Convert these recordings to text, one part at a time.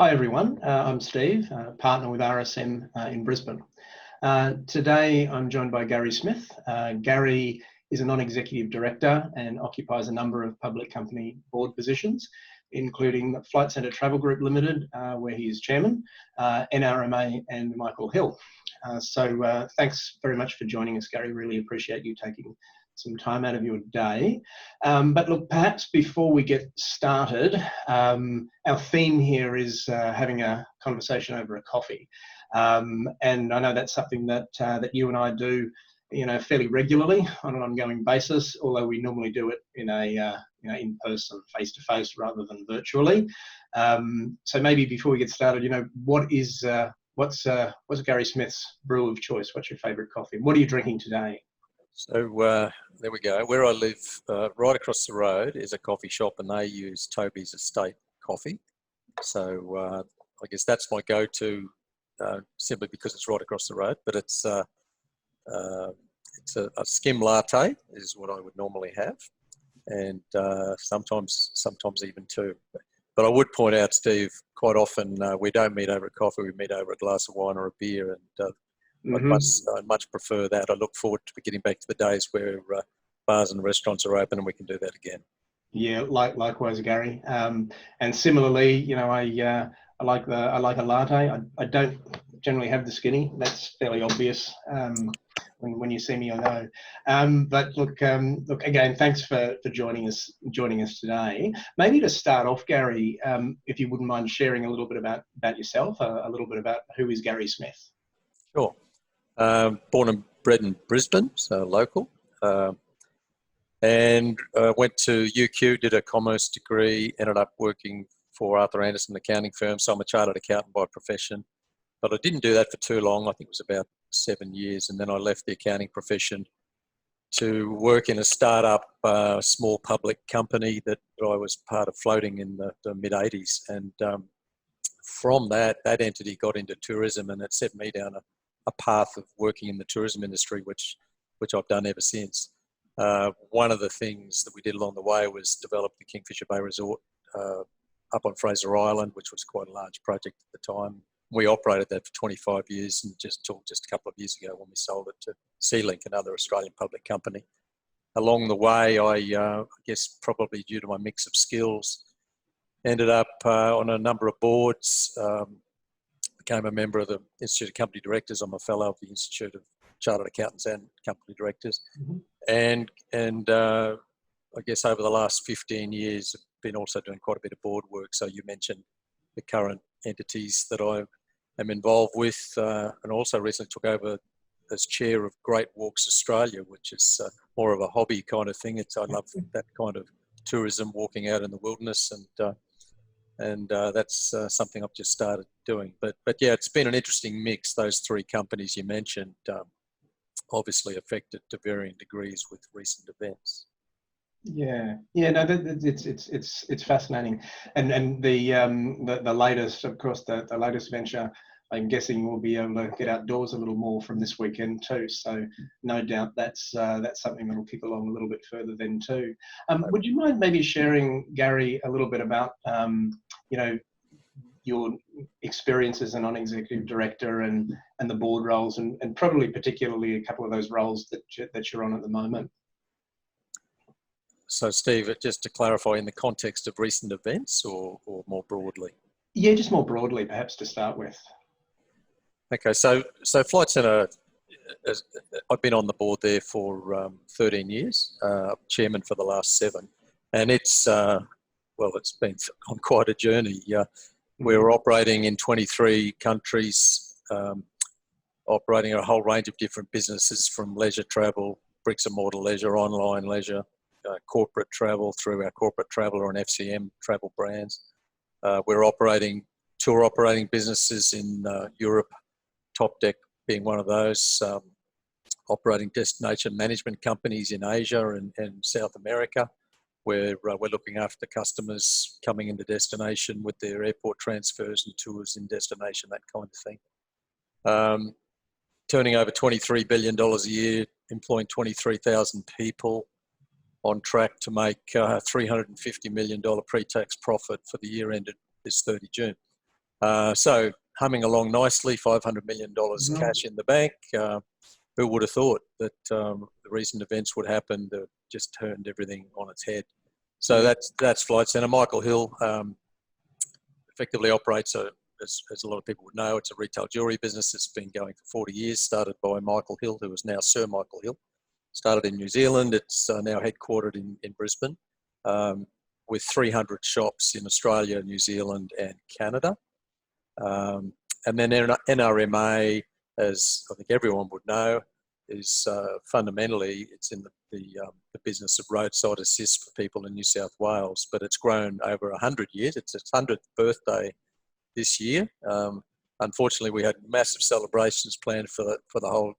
Hi everyone, I'm Steve, partner with RSM in Brisbane. Today I'm joined by Gary Smith. Gary is a non-executive director and occupies a number of public company board positions, including Flight Centre Travel Group Limited, where he is chairman, NRMA and Michael Hill. So thanks very much for joining us, Gary. Really appreciate you taking some time out of your day. But look, perhaps before we get started, our theme here is having a conversation over a coffee. And I know that's something that that you and I do, fairly regularly on an ongoing basis, although we normally do it in a in person, face to face, rather than virtually. So maybe before we get started, what's Gary Smith's brew of choice? What's your favourite coffee? What are you drinking today? So there we go. Where I live, right across the road is a coffee shop, and they use Toby's Estate coffee. So I guess that's my go-to, simply because it's right across the road. But it's a skim latte is what I would normally have, and sometimes even two. But I would point out, Steve, quite often we don't meet over a coffee. We meet over a glass of wine or a beer, and I'd much prefer that. I look forward to getting back to the days where bars and restaurants are open and we can do that again. Yeah, likewise, Gary. And similarly, I like a latte. I don't generally have the skinny. That's fairly obvious. When you see me, I know. But look again. Thanks for joining us today. Maybe to start off, Gary, if you wouldn't mind sharing a little bit about yourself, a little bit about who is Gary Smith. Sure. Born and bred in Brisbane, so local, and went to UQ, did a commerce degree, ended up working for Arthur Andersen accounting firm, so I'm a chartered accountant by profession. But I didn't do that for too long. I think it was about 7 years, and then I left the accounting profession to work in a startup, small public company that I was part of floating in the mid-'80s. And from that entity got into tourism, and it set me down a path of working in the tourism industry, which I've done ever since. One of the things that we did along the way was develop the Kingfisher Bay Resort up on Fraser Island, which was quite a large project at the time. We operated that for 25 years, and just a couple of years ago when we sold it to Sealink, another Australian public company. Along the way, I guess probably due to my mix of skills, ended up on a number of boards, became a member of the Institute of Company Directors. I'm a fellow of the Institute of Chartered Accountants and Company Directors. Mm-hmm. And I guess over the last 15 years, I've been also doing quite a bit of board work. So you mentioned the current entities that I am involved with, and also recently took over as chair of Great Walks Australia, which is more of a hobby kind of thing. I love that kind of tourism, walking out in the wilderness, and that's something I've just started doing. But yeah, it's been an interesting mix. Those three companies you mentioned, obviously affected to varying degrees with recent events. No, it's fascinating, and the latest, of course, the latest venture, I'm guessing we'll be able to get outdoors a little more from this weekend too. So no doubt that's something that'll kick along a little bit further then too. Would you mind maybe sharing, Gary, a little bit about your experience as a non-executive director and the board roles, and probably particularly a couple of those roles that you're on at the moment? So, Steve, just to clarify, in the context of recent events or more broadly? Yeah, just more broadly, perhaps, to start with. Okay, so Flight Centre, I've been on the board there for 13 years, chairman for the last 7. And it's been on quite a journey. We're operating in 23 countries, operating a whole range of different businesses, from leisure travel, bricks and mortar leisure, online leisure, corporate travel through our corporate traveller and FCM travel brands. We're operating tour operating businesses in Europe, Top Deck being one of those, operating destination management companies in Asia and South America, where we're looking after customers coming into destination with their airport transfers and tours in destination, that kind of thing. Turning over $23 billion a year, employing 23,000 people, on track to make $350 million pre-tax profit for the year ended this 30 June. So humming along nicely, $500 million cash in the bank. Who would have thought that the recent events would happen that just turned everything on its head? So that's Flight Centre. Michael Hill effectively operates, as a lot of people would know, it's a retail jewellery business. It's been going for 40 years, started by Michael Hill, who is now Sir Michael Hill. Started in New Zealand. It's now headquartered in Brisbane, with 300 shops in Australia, New Zealand and Canada. And then NRMA, as I think everyone would know, is fundamentally, it's in the business of roadside assist for people in New South Wales, but it's grown over 100 years. It's its 100th birthday this year. Unfortunately, we had massive celebrations planned for the whole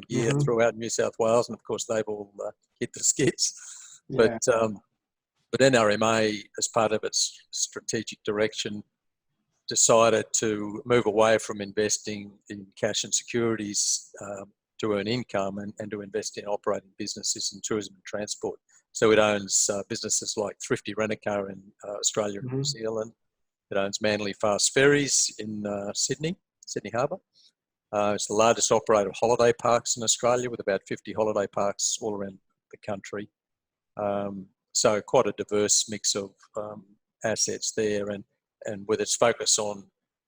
year throughout New South Wales, and of course they've all hit the skids. Yeah. But NRMA, as part of its strategic direction, decided to move away from investing in cash and securities to earn income and to invest in operating businesses in tourism and transport. So it owns businesses like Thrifty Rent-A-Car in Australia and New Zealand. It owns Manly Fast Ferries in Sydney Harbour. It's the largest operator of holiday parks in Australia, with about 50 holiday parks all around the country. So quite a diverse mix of assets there, and with its focus on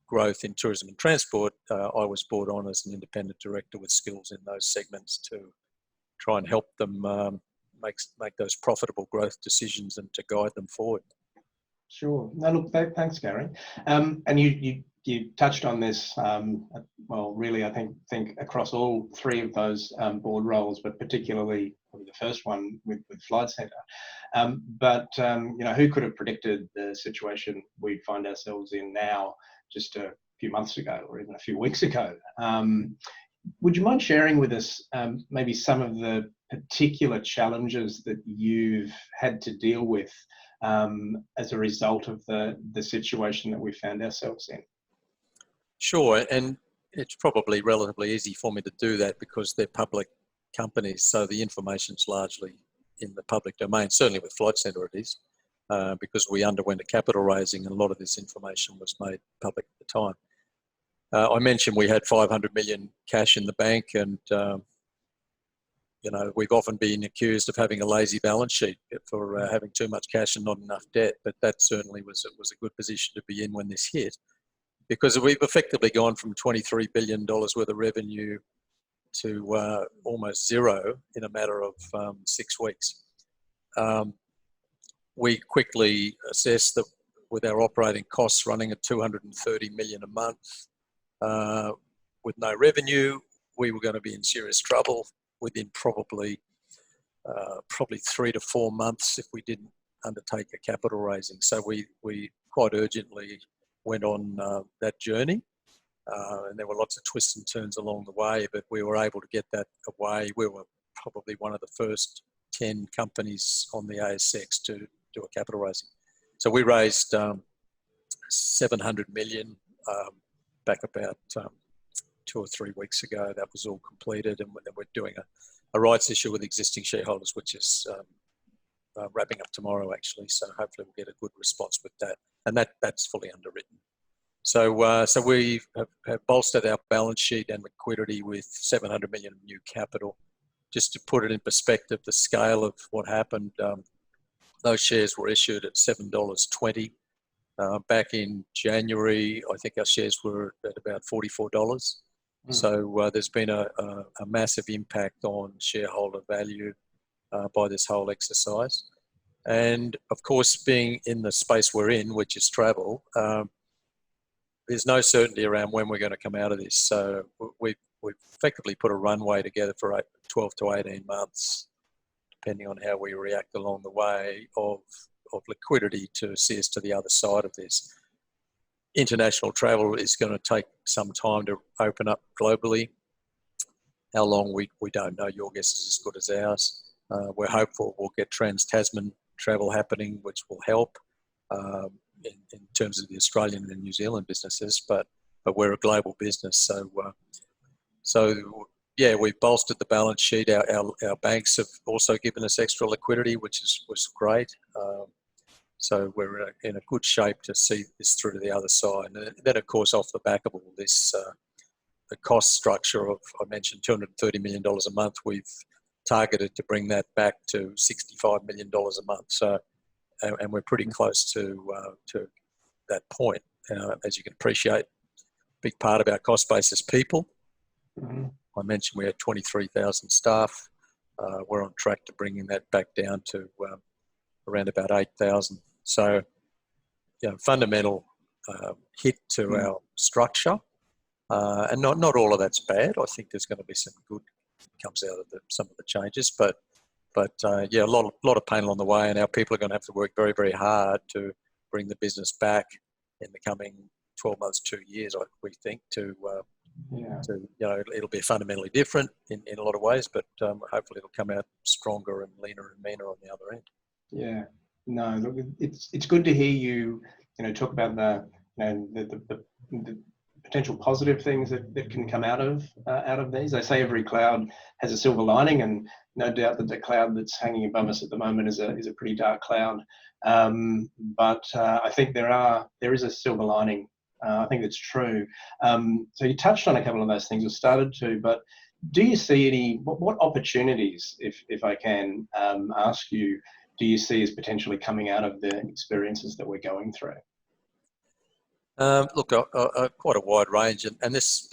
growth in tourism and transport, I was brought on as an independent director with skills in those segments to try and help them make those profitable growth decisions and to guide them forward. Sure. No, look, thanks, Gary. And you touched on this, well, really, I think across all three of those board roles, but particularly probably the first one with Flight Centre. But who could have predicted the situation we find ourselves in now just a few months ago or even a few weeks ago? Would you mind sharing with us maybe some of the particular challenges that you've had to deal with as a result of the situation that we found ourselves in? Sure, and it's probably relatively easy for me to do that because they're public companies, so the information's largely in the public domain. Certainly with Flight Centre it is, because we underwent a capital raising and a lot of this information was made public at the time. I mentioned we had 500 million cash in the bank, and we've often been accused of having a lazy balance sheet for having too much cash and not enough debt, but that certainly was a good position to be in when this hit, because we've effectively gone from $23 billion worth of revenue to almost zero in a matter of 6 weeks. We quickly assessed that with our operating costs running at 230 million a month, with no revenue, we were going to be in serious trouble within probably 3 to 4 months if we didn't undertake a capital raising. So we quite urgently went on that journey, and there were lots of twists and turns along the way, but we were able to get that away. We were probably one of the first 10 companies on the ASX to do a capital raising. So we raised 700 million back about 2 or 3 weeks ago. That was all completed, and we're doing a rights issue with existing shareholders, which is wrapping up tomorrow actually. So hopefully we'll get a good response with that, and that's fully underwritten. So we have bolstered our balance sheet and liquidity with 700 million new capital. Just to put it in perspective, the scale of what happened, those shares were issued at $7.20. Back in January, I think our shares were at about $44. So there's been a massive impact on shareholder value by this whole exercise. And of course, being in the space we're in, which is travel, there's no certainty around when we're going to come out of this. So we've effectively put a runway together for 12 to 18 months, depending on how we react along the way, of liquidity to see us to the other side of this. International travel is going to take some time to open up globally. How long, we don't know. Your guess is as good as ours. We're hopeful we'll get trans-Tasman travel happening, which will help in terms of the Australian and New Zealand businesses, but we're a global business. So yeah, we've bolstered the balance sheet. Our banks have also given us extra liquidity, which was great. So we're in a good shape to see this through to the other side. And then, of course, off the back of all this, the cost structure of, I mentioned $230 million a month, we've targeted to bring that back to $65 million a month. So, and we're pretty close to that point. As you can appreciate, a big part of our cost base is people. Mm-hmm. I mentioned we had 23,000 staff. We're on track to bringing that back down to around about 8,000. So, fundamental hit to our structure. And not all of that's bad. I think there's going to be some good comes out of some of the changes, but a lot of pain along the way, and our people are going to have to work very, very hard to bring the business back in the coming 12 months, 2 years. We think it'll be fundamentally different in a lot of ways, but hopefully it'll come out stronger and leaner and meaner on the other end. Yeah. No, look, it's good to hear you talk about the potential positive things that can come out of these. They say every cloud has a silver lining, and no doubt that the cloud that's hanging above us at the moment is a pretty dark cloud. But I think there is a silver lining. I think that's true. So you touched on a couple of those things, or started to, but do you see what opportunities, if I can ask you, do you see as potentially coming out of the experiences that we're going through? Look, quite a wide range, and this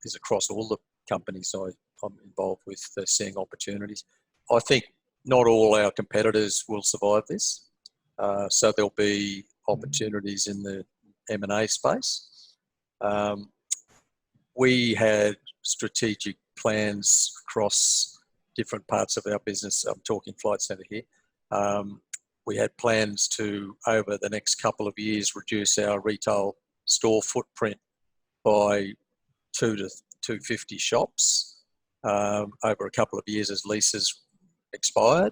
is across all the companies I'm involved with. They're seeing opportunities. I think not all our competitors will survive this, so there'll be opportunities in the M&A space. We had strategic plans across different parts of our business. I'm talking Flight Centre here. We had plans to, over the next couple of years, reduce our retail store footprint by 2 to 250 shops over a couple of years as leases expired.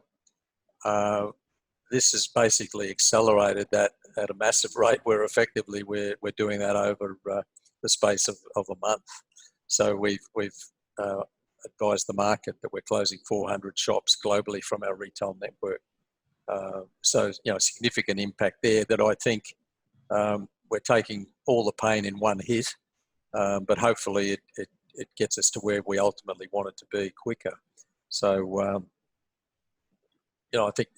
This has basically accelerated that at a massive rate, where effectively we're doing that over the space of a month. So we've advised the market that we're closing 400 shops globally from our retail network. So, significant impact there that I think we're taking all the pain in one hit, but hopefully it gets us to where we ultimately want it to be quicker. So, I think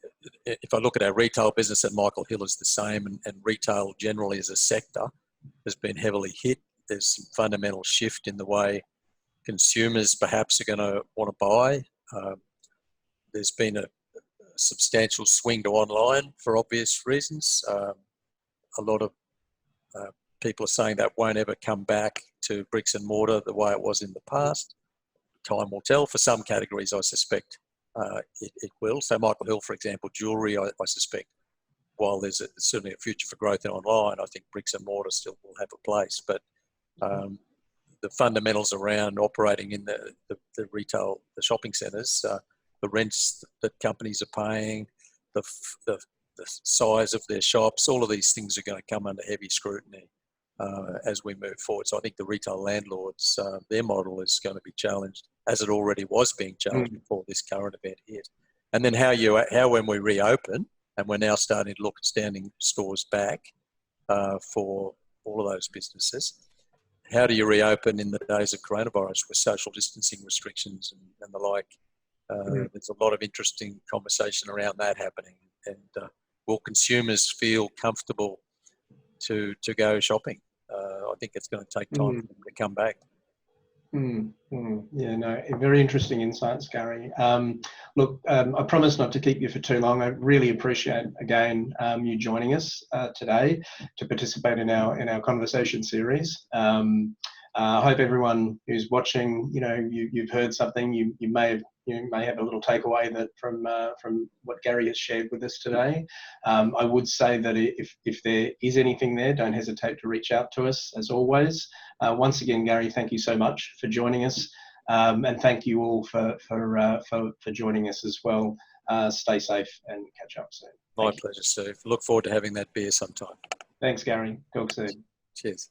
if I look at our retail business at Michael Hill is the same, and retail generally as a sector has been heavily hit. There's some fundamental shift in the way consumers perhaps are going to want to buy. There's been a substantial swing to online for obvious reasons. A lot of people are saying that won't ever come back to bricks and mortar the way it was in the past. Time will tell. For some categories, I suspect it will. So Michael Hill, for example, jewellery, I suspect, while there's certainly a future for growth in online, I think bricks and mortar still will have a place. But the fundamentals around operating in the retail, the shopping centres, the rents that companies are paying, the size of their shops, all of these things are going to come under heavy scrutiny as we move forward. So I think the retail landlords, their model is going to be challenged, as it already was being challenged before this current event hit. And then how when we reopen, and we're now starting to look at standing stores back for all of those businesses, how do you reopen in the days of coronavirus with social distancing restrictions and the like? There's a lot of interesting conversation around that happening. And will consumers feel comfortable to go shopping? I think it's going to take time for them to come back. Yeah, no, very interesting insights, Gary. Look, I promise not to keep you for too long. I really appreciate, again, you joining us today to participate in our conversation series. I hope everyone who's watching, you've heard something. You may have a little takeaway that from what Gary has shared with us today. I would say that if there is anything there, don't hesitate to reach out to us as always. Once again, Gary, thank you so much for joining us, and thank you all for joining us as well. Stay safe and catch up soon. My pleasure, Steve. Look forward to having that beer sometime. Thanks, Gary. Talk soon. Cheers.